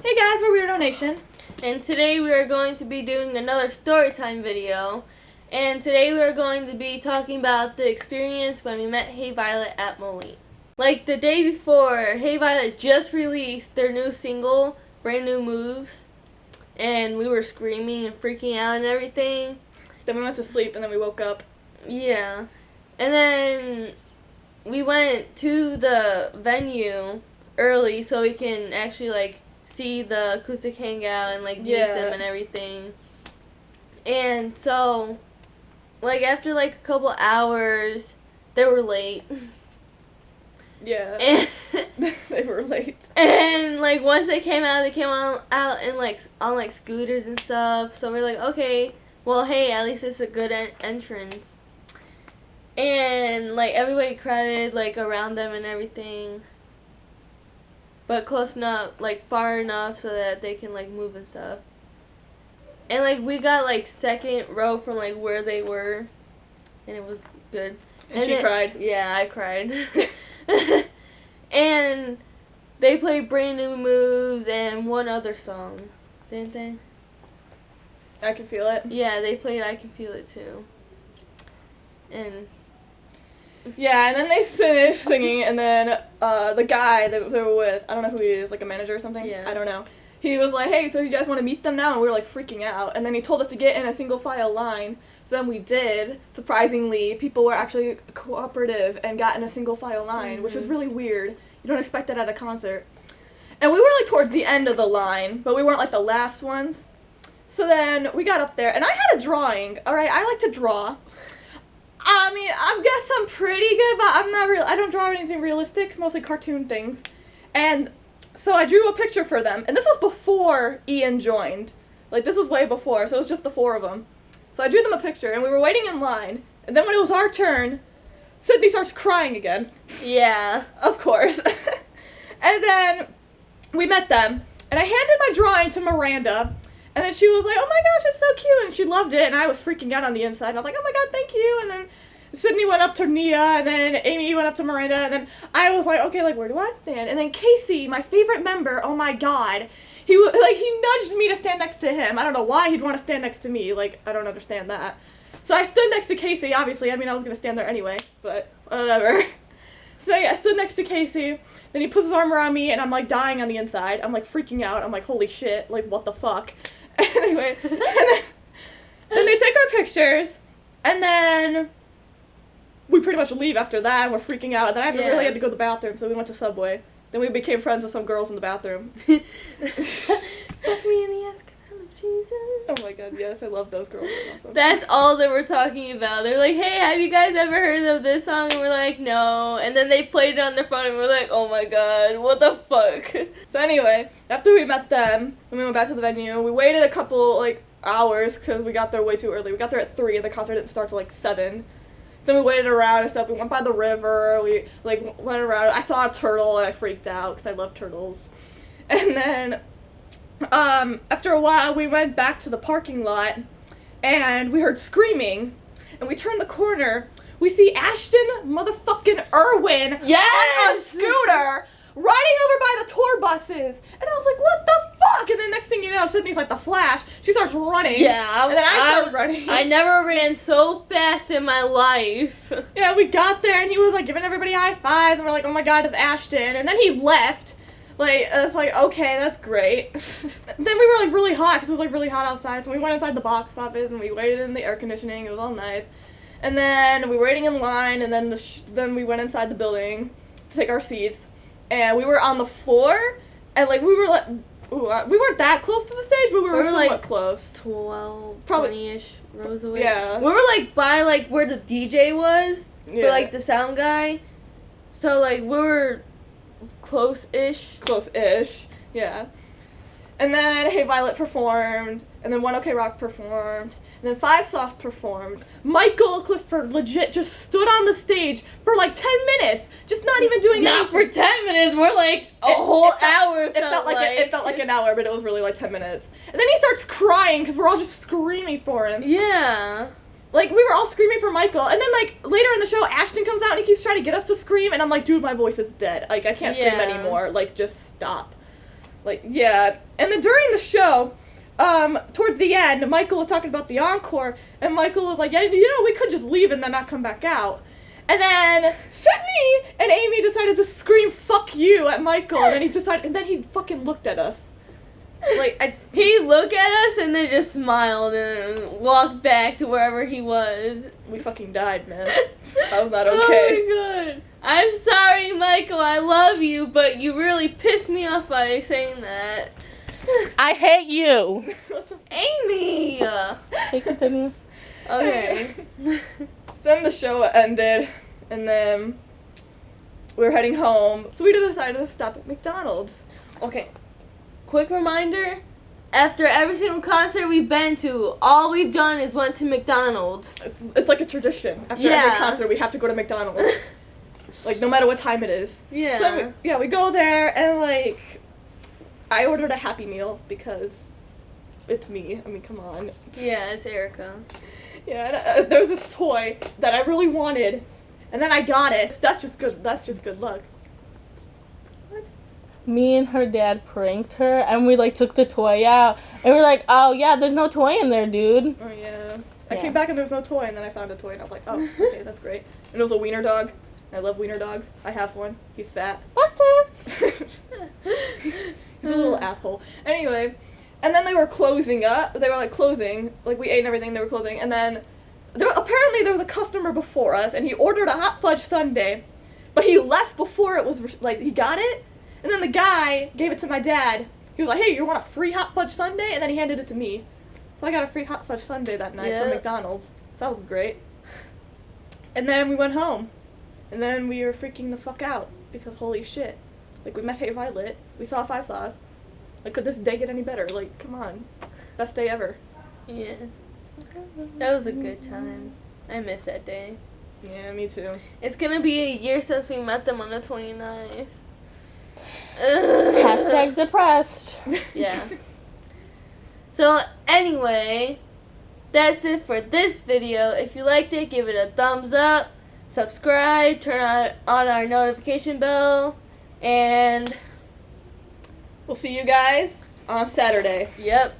Hey guys, we're Weirdo Nation. And today we are going to be doing another StoryTime video. And today we are going to be talking about the experience when we met Hey Violet at Moline. Like the day before, Hey Violet just released their new single, Brand New Moves. And we were screaming and freaking out and everything. Then we went to sleep and then we woke up. Yeah. And then we went to the venue early so we can actually see the acoustic hangout and meet them and everything. And so after a couple hours, they were late. Yeah. And they were late. And once they came out in on scooters and stuff. So we're like, okay, well, hey, at least it's a good entrance. And everybody crowded around them and everything. But close enough, far enough so that they can move and stuff. And we got second row from where they were, and it was good. And she cried. Yeah, I cried. And they played Brand New Moves and one other song, didn't they? I Can Feel It. Yeah, they played I Can Feel It too. And yeah, and then they finished singing, and then the guy that they were with, I don't know who he is, a manager or something? Yeah. I don't know. He was like, hey, so you guys want to meet them now? And we were freaking out. And then he told us to get in a single file line. So then we did. Surprisingly, people were actually cooperative and got in a single file line, which was really weird. You don't expect that at a concert. And we were towards the end of the line, but we weren't the last ones. So then we got up there, and I had a drawing. All right, I like to draw. I mean, I guess I'm pretty good, but I'm not I don't draw anything realistic, mostly cartoon things. And so I drew a picture for them, and this was before Ian joined. This was way before, so it was just the four of them. So I drew them a picture, and we were waiting in line, and then when it was our turn, Sydney starts crying again. yeah. Of course. And then we met them, and I handed my drawing to Miranda, and then she was like, oh my gosh, it's so cute, and she loved it, and I was freaking out on the inside, and I was like, oh my god, thank you, and then Sydney went up to Nia, and then Amy went up to Miranda, and then I was like, okay, where do I stand? And then Casey, my favorite member, oh my god, he nudged me to stand next to him. I don't know why he'd want to stand next to me, I don't understand that. So I stood next to Casey, obviously, I was gonna stand there anyway, but whatever. So yeah, I stood next to Casey, then he puts his arm around me, and I'm dying on the inside, I'm freaking out, I'm holy shit, what the fuck? Anyway, and then they take our pictures, and then we pretty much leave after that, and we're freaking out, and then I really had to go to the bathroom, so we went to Subway. Then we became friends with some girls in the bathroom. Fuck me in the ass 'cause I love Jesus. Oh my god, yes, I love those girls. They're awesome. That's all they were talking about. They're like, hey, have you guys ever heard of this song? And we're like, no. And then they played it on their phone, and we're like, oh my god, what the fuck? So anyway, after we met them, when we went back to the venue, we waited a couple, hours, because we got there way too early. We got there at 3, and the concert didn't start till 7. Then we waited around and stuff. We went by the river. We, went around. I saw a turtle, and I freaked out, because I love turtles. And then, after a while, we went back to the parking lot, and we heard screaming, and we turned the corner. We see Ashton motherfucking Irwin on a scooter riding over by the tour buses. And I was like, what the fuck? And then next thing you know, Sydney's the Flash. She starts running. Yeah. And then I started running. I never ran so fast in my life. Yeah, we got there, and he was, giving everybody high fives, and we're like, oh my god, it's Ashton. And then he left. It's okay, that's great. Then we were, really hot, because it was, really hot outside, so we went inside the box office, and we waited in the air conditioning. It was all nice. And then we were waiting in line, and then then we went inside the building to take our seats. And we were on the floor, and, we were, we weren't that close to the stage, but we were somewhat close. 12, probably 20-ish rows away. Yeah. We were, by, where the DJ was, for, the sound guy. So, we were close-ish. Close-ish, yeah. And then Hey Violet performed, and then One OK Rock performed, and then Five Sauce performed. Michael Clifford legit just stood on the stage for 10 minutes, just not even doing anything. Not for 10 minutes, more a whole hour. It felt like an hour, but it was really 10 minutes. And then he starts crying because we're all just screaming for him. Yeah. We were all screaming for Michael, and then, later in the show, Ashton comes out and he keeps trying to get us to scream, and I'm like, dude, my voice is dead. I can't scream anymore. Just stop. Like, yeah. And then during the show, towards the end, Michael was talking about the encore, and Michael was like, yeah, we could just leave and then not come back out. And then Sydney and Amy decided to scream "fuck you" at Michael, and then he fucking looked at us. Like, he looked at us and then just smiled and walked back to wherever he was. We fucking died, man. That was not okay. Oh my god. I'm sorry, Michael, I love you, but you really pissed me off by saying that. I hate you. Amy! Okay, continue. Okay. So then the show ended, and then we were heading home, so we decided to stop at McDonald's. Okay. Quick reminder, after every single concert we've been to, all we've done is went to McDonald's. It's like a tradition. After every concert, we have to go to McDonald's. Like, no matter what time it is. Yeah. So, we go there, and, like, I ordered a Happy Meal because it's me. I mean, come on. Yeah, it's Erika. Yeah, and, there was this toy that I really wanted, and then I got it. That's just good luck. Me and her dad pranked her, and we, like, took the toy out, and we're like, oh, yeah, there's no toy in there, dude. Oh, yeah. I came back and there was no toy, and then I found a toy, and I was like, oh, okay, that's great. And it was a wiener dog. I love wiener dogs. I have one. He's fat. Buster! He's a little asshole. Anyway, and then they were closing up. They were, like, closing. Like, we ate and everything, they were closing, and then apparently there was a customer before us, and he ordered a hot fudge sundae, but he left before it was, like, he got it. And then the guy gave it to my dad. He was like, hey, you want a free hot fudge sundae? And then he handed it to me. So I got a free hot fudge sundae that night from McDonald's. So that was great. And then we went home. And then we were freaking the fuck out. Because holy shit. Like, we met Hey Violet. We saw Five Sauce. Like, could this day get any better? Like, come on. Best day ever. Yeah. That was a good time. I miss that day. Yeah, me too. It's gonna be a year since we met them on the 29th. Hashtag depressed. Yeah. So anyway, that's it for this video. If you liked it, give it a thumbs up, subscribe, turn on our notification bell, and we'll see you guys on Saturday. Yep.